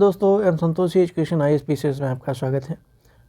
दोस्तों, M Santoshi education IAS में आपका स्वागत है।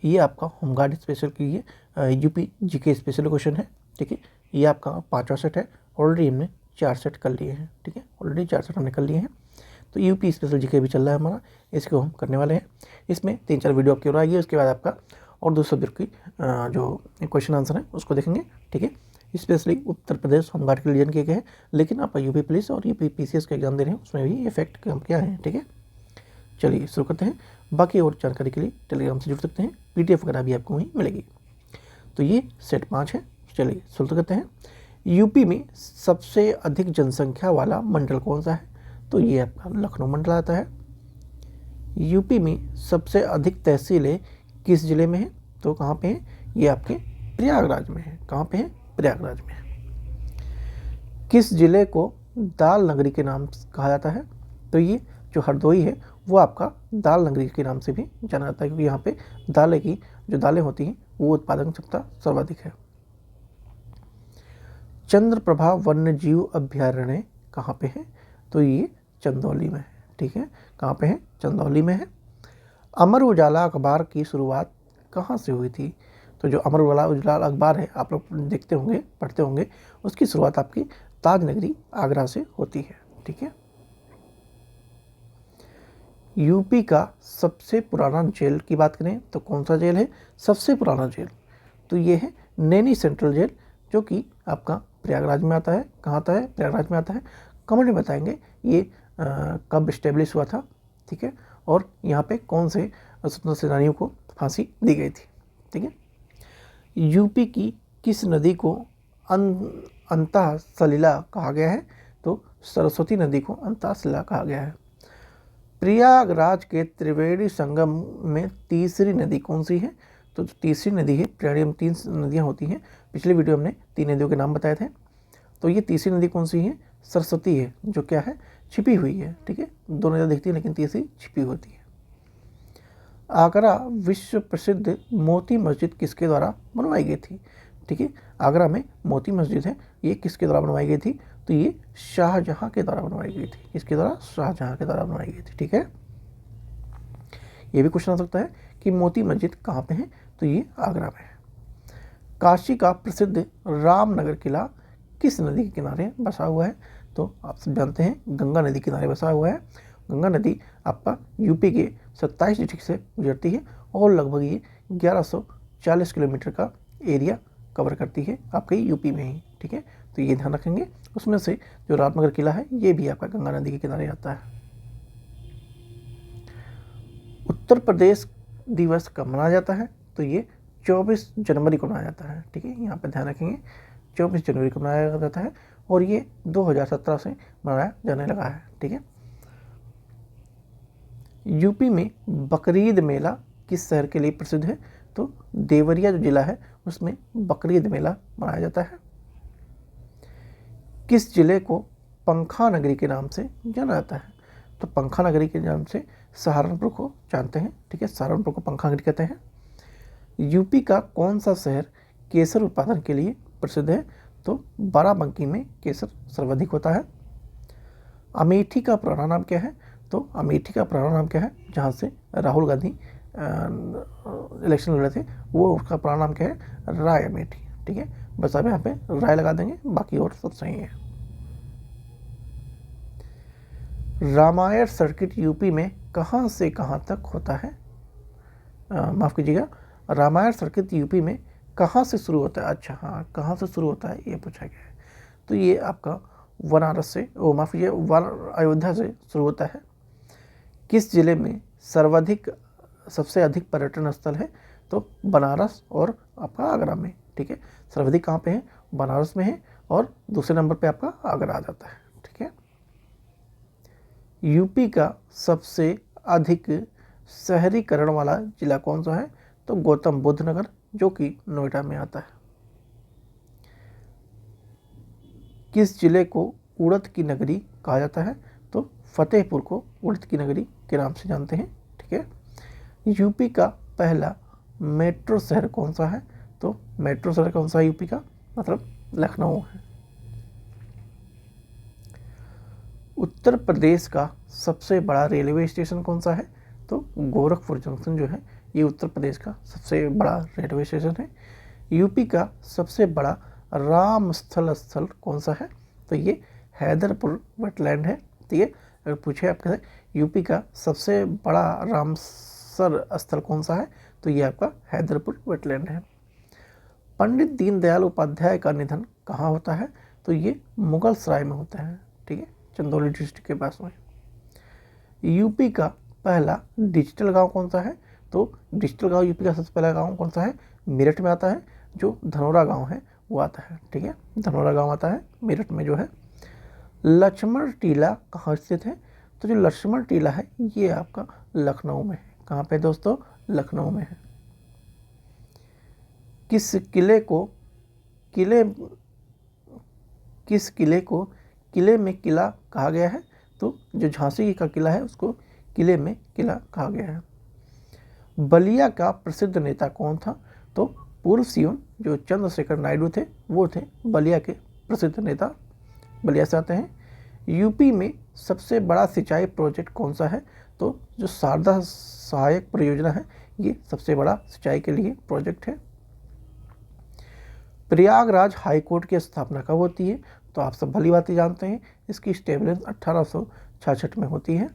ये आपका होमगार्ड स्पेशल के लिए यूपी जीके स्पेशल क्वेश्चन है। ठीक है, ये आपका 5वां सेट है। ऑलरेडी हमने 4 सेट कर लिए हैं। ठीक है, ऑलरेडी 4 सेट हमने कर लिए हैं। तो यूपी स्पेशल जीके भी चल रहा है हमारा, इसको हम करने वाले हैं। इसमें 3-4 वीडियो आपकी और आएगी, उसके बाद आपका और 2 सब्जेक्ट की जो क्वेश्चन आंसर है उसको देखेंगे। ठीक है, स्पेशली उत्तर प्रदेश होमगार्ड के रीजन के हैं, लेकिन आप यूपी पुलिस और यूपी PCS का एग्जाम दे रहे हैं, उसमें भी ये फैक्ट क्या है। ठीक है, चलिए शुरू करते हैं। बाकी और जानकारी के लिए टेलीग्राम से जुड़ सकते हैं, PDF वगैरह भी आपको वहीं मिलेगी। तो ये सेट 5 है। चलिए शुरू करते हैं। यूपी में सबसे अधिक जनसंख्या वाला मंडल कौन सा है? तो ये आपका लखनऊ मंडल आता है। यूपी में सबसे अधिक तहसीलें किस जिले में है? तो कहाँ पे है? ये आपके प्रयागराज में है। कहाँ पे है? प्रयागराज में है। किस जिले को दाल नगरी के नाम कहा जाता है? तो ये जो हरदोई है वो आपका दाल नगरी के नाम से भी जाना जाता है, क्योंकि यहाँ पे दालें होती हैं वो उत्पादन क्षमता सर्वाधिक है। चंद्रप्रभा वन्य जीव अभ्यारण्य कहाँ पे है? तो ये चंदौली में है। ठीक है, कहाँ पे है? चंदौली में है। अमर उजाला अखबार की शुरुआत कहाँ से हुई थी? तो जो अमर उजाला अखबार है, आप लोग देखते होंगे, पढ़ते होंगे, उसकी शुरुआत आपकी ताज नगरी आगरा से होती है। ठीक है, यूपी का सबसे पुराना जेल की बात करें तो कौन सा जेल है सबसे पुराना जेल? तो ये है नैनी सेंट्रल जेल, जो कि आपका प्रयागराज में आता है। कहाँ आता है? प्रयागराज में आता है। कमेंट में बताएंगे ये कब इस्टेब्लिश हुआ था। ठीक है, और यहाँ पे कौन से स्वतंत्रता सेनानियों को फांसी दी गई थी। ठीक है, यूपी की किस नदी को अंतः सलिला कहा गया है? तो सरस्वती नदी को अंतः सलिला कहा गया है। प्रयागराज के त्रिवेणी संगम में तीसरी नदी कौन सी है? तो तीसरी नदी है, प्रयागराज में 3 नदियाँ होती हैं। पिछले वीडियो हमने 3 नदियों के नाम बताए थे। तो ये तीसरी नदी कौन सी है? सरस्वती है, जो क्या है? छिपी हुई है। ठीक है, 2 नदियाँ दिखती हैं लेकिन तीसरी छिपी होती है। आगरा विश्व प्रसिद्ध मोती मस्जिद किसके द्वारा बनवाई गई थी? ठीक है, आगरा में मोती मस्जिद है, ये किसके द्वारा बनवाई गई थी? तो ये शाहजहां के द्वारा बनवाई गई थी। किसके द्वारा? शाहजहां के द्वारा बनवाई गई थी। ठीक है, ये भी क्वेश्चन आ सकता है कि मोती मस्जिद कहाँ पे है? तो ये आगरा में है। काशी का प्रसिद्ध रामनगर किला किस नदी के किनारे बसा हुआ है? तो आप सब जानते हैं गंगा नदी के किनारे बसा हुआ है। गंगा नदी आपका यूपी के 27 डिस्ट्रिक्ट से गुजरती है और लगभग ये 1140 किलोमीटर का एरिया कवर करती है आपके यूपी में ही। ठीक है, तो ये ध्यान रखेंगे। उसमें से जो रामनगर किला है ये भी आपका गंगा नदी के किनारे आता है। उत्तर प्रदेश दिवस कब मनाया जाता है? तो ये 24 जनवरी को मनाया जाता है। ठीक है, यहाँ पर ध्यान रखेंगे 24 जनवरी को मनाया जाता है और ये 2017 से मनाया जाने लगा है। ठीक है, यूपी में बकरीद मेला किस शहर के लिए प्रसिद्ध है? तो देवरिया जो जिला है उसमें बकरीद मेला मनाया जाता है। किस जिले को पंखा नगरी के नाम से जाना जाता है? तो पंखा नगरी के नाम से सहारनपुर को जानते हैं। ठीक है, सहारनपुर को पंखा नगरी कहते हैं। यूपी का कौन सा शहर केसर उत्पादन के लिए प्रसिद्ध है? तो बाराबंकी में केसर सर्वाधिक होता है। अमेठी का पुराना नाम क्या है? तो अमेठी का पुराना नाम क्या है जहाँ से राहुल गांधी इलेक्शन लड़े थे, वो उसका पुराना नाम क्या है? राय अमेठी। ठीक है, बस आप यहाँ पे राय लगा देंगे, बाकी और सब सही है। रामायण सर्किट यूपी में कहाँ से कहाँ तक होता है? माफ़ कीजिएगा, रामायण सर्किट यूपी में कहाँ से शुरू होता है? अच्छा हाँ, कहाँ से शुरू होता है ये पूछा गया है। तो ये आपका बनारस से, माफ़ कीजिए, अयोध्या से शुरू होता है। किस जिले में सबसे अधिक पर्यटन स्थल है? तो बनारस और आपका आगरा में। ठीक है, सर्वाधिक कहाँ पे है? बनारस में है और दूसरे नंबर पे आपका आगरा आ जाता है। ठीक है, यूपी का सबसे अधिक शहरीकरण वाला जिला कौन सा है? तो गौतम बुद्ध नगर, जो कि नोएडा में आता है। किस जिले को उड़द की नगरी कहा जाता है? तो फतेहपुर को उड़द की नगरी के नाम से जानते हैं। ठीक है, यूपी का पहला मेट्रो शहर कौन सा है? तो मेट्रो शहर कौन सा है यूपी का? मतलब लखनऊ है। उत्तर प्रदेश का सबसे बड़ा रेलवे स्टेशन कौन सा है? तो गोरखपुर जंक्शन जो है ये उत्तर प्रदेश का सबसे बड़ा रेलवे स्टेशन है। यूपी का सबसे बड़ा राम स्थल कौन सा है? तो ये हैदरपुर वेटलैंड है। ठीक है, अगर पूछे आपके यूपी का सबसे बड़ा रामसर स्थल कौन सा है? तो ये आपका हैदरपुर वेटलैंड है। पंडित दीनदयाल उपाध्याय का निधन कहाँ होता है? तो ये मुगल सराय में होता है। ठीक है, चंदौली डिस्ट्रिक्ट के पास में। यूपी का पहला डिजिटल गांव कौन सा है? तो डिजिटल गांव यूपी का सबसे पहला गांव कौन सा है? मेरठ में आता है। जो धनोरा गांव है वो आता है। ठीक है, धनोरा गांव आता है मेरठ में जो है। लक्ष्मण टीला कहाँ स्थित है? तो जो लक्ष्मण टीला है ये आपका लखनऊ में है। कहाँ पे दोस्तों? लखनऊ में है। किस किले को किले में किला कहा गया है? तो जो झांसी का किला है उसको किले में किला कहा गया है। बलिया का प्रसिद्ध नेता कौन था? तो पूर्व सीएम जो चंद्रशेखर नायडू थे वो थे बलिया के प्रसिद्ध नेता, बलिया से आते हैं। यूपी में सबसे बड़ा सिंचाई प्रोजेक्ट कौन सा है? तो जो शारदा सहायक परियोजना है ये सबसे बड़ा सिंचाई के लिए प्रोजेक्ट है। प्रयागराज हाईकोर्ट की स्थापना कब होती है? तो आप सब भली बात जानते हैं, इसकी स्टेबलेंस 1866 में होती है।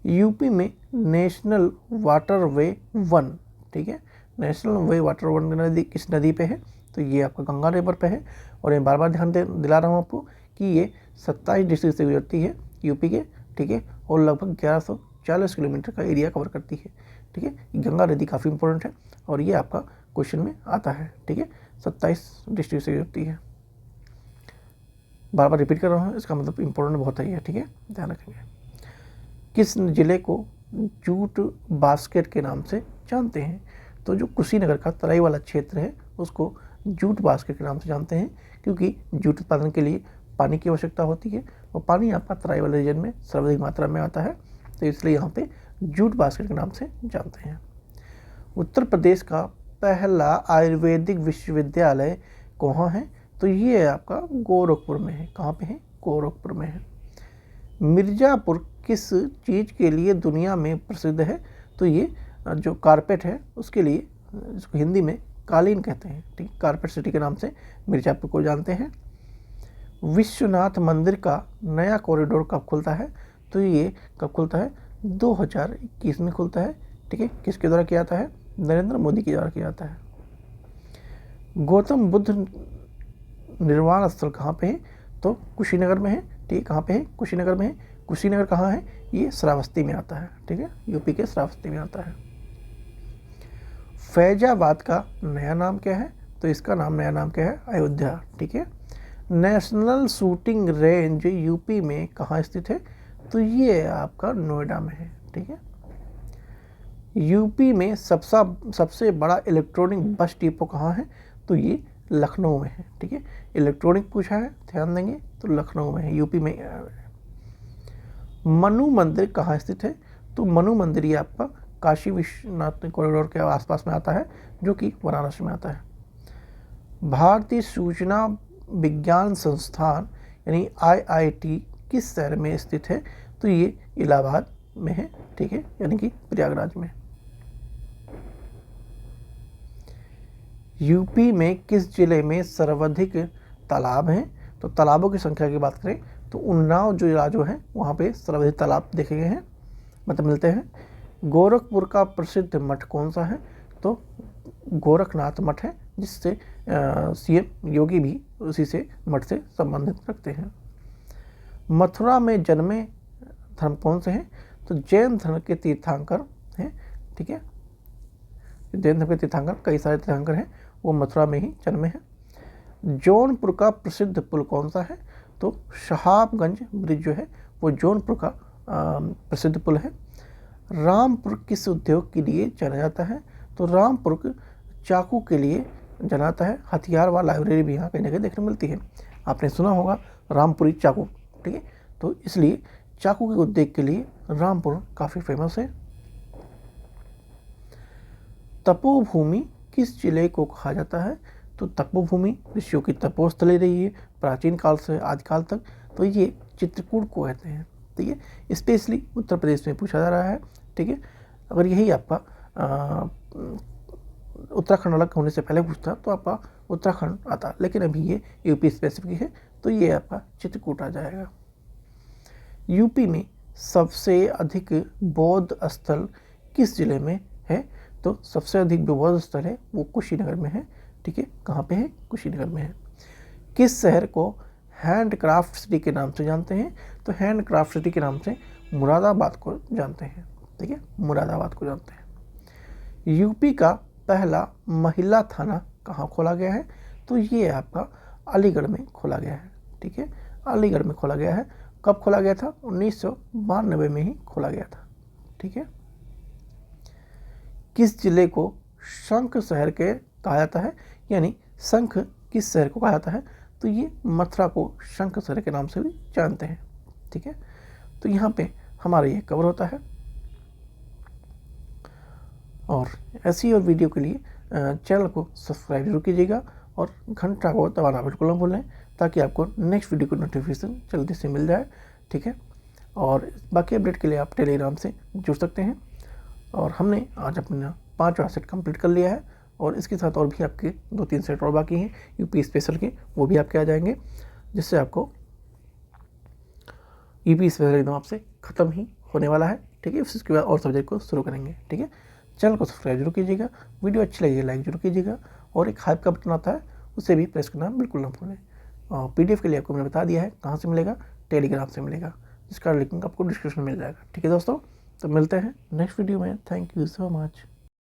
यूपी में नेशनल वाटरवे 1, ठीक है, नेशनल वे वाटर 1 नदी किस नदी पे है? तो ये आपका गंगा रिवर पे है। और ये बार बार ध्यान दिला रहा हूँ आपको कि ये 27 डिस्ट्रिक्ट से गुजरती है यूपी के। ठीक है, और लगभग 1140 किलोमीटर का एरिया कवर करती है। ठीक है, गंगा नदी काफ़ी इंपॉर्टेंट है और ये आपका क्वेश्चन में आता है। ठीक है, 27 डिस्ट्रिक्ट से गुजरती है। बार बार रिपीट कर रहा हूँ, इसका मतलब इंपॉर्टेंट बहुत है ये। ठीक है, ध्यान रखेंगे। किस जिले को जूट बास्केट के नाम से जानते हैं? तो जो कुशीनगर का तराई वाला क्षेत्र है उसको जूट बास्केट के नाम से जानते हैं, क्योंकि जूट उत्पादन के लिए पानी की आवश्यकता होती है और पानी आपका तराई वाले रीजन में सर्वाधिक मात्रा में आता है, तो इसलिए यहाँ पे जूट बास्केट के नाम से जानते हैं। उत्तर प्रदेश का पहला आयुर्वेदिक विश्वविद्यालय कहाँ है? तो ये आपका गोरखपुर में है। कहाँ पे है? गोरखपुर में है। मिर्ज़ापुर किस चीज़ के लिए दुनिया में प्रसिद्ध है? तो ये जो कारपेट है उसके लिए, जिसको हिंदी में कालीन कहते हैं। ठीक, कारपेट सिटी के नाम से मिर्ज़ापुर को जानते हैं। विश्वनाथ मंदिर का नया कॉरिडोर कब खुलता है? तो ये कब खुलता है? 2021 में खुलता है। ठीक है, किसके द्वारा किया जाता है? नरेंद्र मोदी के द्वारा किया जाता है। गौतम बुद्ध निर्वाण स्थल कहाँ पे है? तो कुशीनगर में है। ठीक है, कहाँ पे है? कुशीनगर में है। कुशीनगर कहाँ है? ये श्रावस्ती में आता है। ठीक है, यूपी के श्रावस्ती में आता है। फैजाबाद का नया नाम क्या है? तो इसका नया नाम क्या है? अयोध्या। ठीक है। नेशनल शूटिंग रेंज यूपी में कहाँ स्थित है? तो ये आपका नोएडा में है। ठीक है। यूपी में सबसे बड़ा इलेक्ट्रॉनिक बस डिपो कहाँ है? तो ये लखनऊ में है। ठीक है, इलेक्ट्रॉनिक पूछा है, ध्यान देंगे, तो लखनऊ में है, यूपी में। मनु मंदिर कहाँ स्थित है? तो मनु मंदिर ये आपका काशी विश्वनाथ कॉरिडोर के आसपास में आता है, जो कि वाराणसी में आता है। भारतीय सूचना विज्ञान संस्थान यानी IIT किस शहर में स्थित है? तो ये इलाहाबाद में है। ठीक है, यानी कि प्रयागराज में। यूपी में किस जिले में सर्वाधिक तालाब हैं? तो तालाबों की संख्या की बात करें तो उन्नाव जो जिला है वहाँ पे सर्वाधिक तालाब देखे गए हैं, मतलब मिलते हैं। गोरखपुर का प्रसिद्ध मठ कौन सा है? तो गोरखनाथ मठ है, जिससे CM योगी भी उसी से मठ से संबंधित रखते हैं। मथुरा में जन्मे धर्म कौन से हैं? तो जैन धर्म के तीर्थंकर हैं। ठीक है, जैन धर्म के तीर्थंकर, कई सारे तीर्थंकर हैं, वो मथुरा में ही जन्मे हैं। जौनपुर का प्रसिद्ध पुल कौन सा है? तो शहाबगंज ब्रिज जो है वो जौनपुर का प्रसिद्ध पुल है। रामपुर किस उद्योग के लिए जाना जाता है? तो रामपुर चाकू के लिए जाना जाता है। हथियार व लाइब्रेरी भी यहाँ कहीं ना कहीं देखने मिलती है, आपने सुना होगा रामपुरी चाकू। ठीक है, तो इसलिए चाकू के उद्योग के लिए रामपुर काफ़ी फेमस है। तपोभूमि किस जिले को कहा जाता है? तो तपोभूमि ऋषियों की तपोस्थली रही है प्राचीन काल से आदिकाल तक, तो ये चित्रकूट को कहते हैं। ठीक है। स्पेशली उत्तर प्रदेश में पूछा जा रहा है, ठीक है। अगर यही आपका उत्तराखंड अलग होने से पहले पूछता तो आपका उत्तराखंड आता, लेकिन अभी ये यूपी स्पेसिफिक है, तो ये आपका चित्रकूट आ जाएगा। यूपी में सबसे अधिक बौद्ध स्थल किस जिले में है? तो सबसे अधिक जो बौद्ध स्थल है वो कुशीनगर में है, ठीक है। कहाँ पे है? कुशीनगर में है। किस शहर को हैंडक्राफ्ट सिटी के नाम से जानते हैं? तो हैंडक्राफ्ट सिटी के नाम से मुरादाबाद को जानते हैं, ठीक है, मुरादाबाद को जानते हैं। यूपी का पहला महिला थाना कहाँ खोला गया है? तो ये आपका अलीगढ़ में खोला गया है, ठीक है, अलीगढ़ में खोला गया है। कब खोला गया था? 1992 में ही खोला गया था, ठीक है। किस जिले को शंख शहर के कहा जाता है? यानी शंख किस शहर को कहा जाता है? तो ये मथुरा को शंख शहर के नाम से भी जानते हैं, ठीक है। तो यहाँ पे हमारा ये कवर होता है। और ऐसी और वीडियो के लिए चैनल को सब्सक्राइब जरूर कीजिएगा और घंटा को दबाना बिल्कुल न भूलें, ताकि आपको नेक्स्ट वीडियो की नोटिफिकेशन जल्दी से मिल जाए, ठीक है। और बाकी अपडेट के लिए आप टेलीग्राम से जुड़ सकते हैं। और हमने आज अपना 5वां सेट कंप्लीट कर लिया है, और इसके साथ और भी आपके 2-3 सेट और बाकी हैं यूपी स्पेशल के, वो भी आपके आ जाएंगे, जिससे आपको यूपी स्पेशल एकदम आपसे ख़त्म ही होने वाला है, ठीक है। उसके बाद और सब्जेक्ट को शुरू करेंगे, ठीक है। चैनल को सब्सक्राइब जरूर कीजिएगा, वीडियो अच्छी लगी लाइक जरूर कीजिएगा, और एक हाइप का बटन आता है उसे भी प्रेस करना बिल्कुल ना भूलें। और PDF के लिए आपको मैंने बता दिया है कहाँ से मिलेगा, टेलीग्राम से मिलेगा, जिसका लिंक आपको डिस्क्रिप्शन में मिल जाएगा, ठीक है दोस्तों। तो मिलते हैं नेक्स्ट वीडियो में। Thank you so much.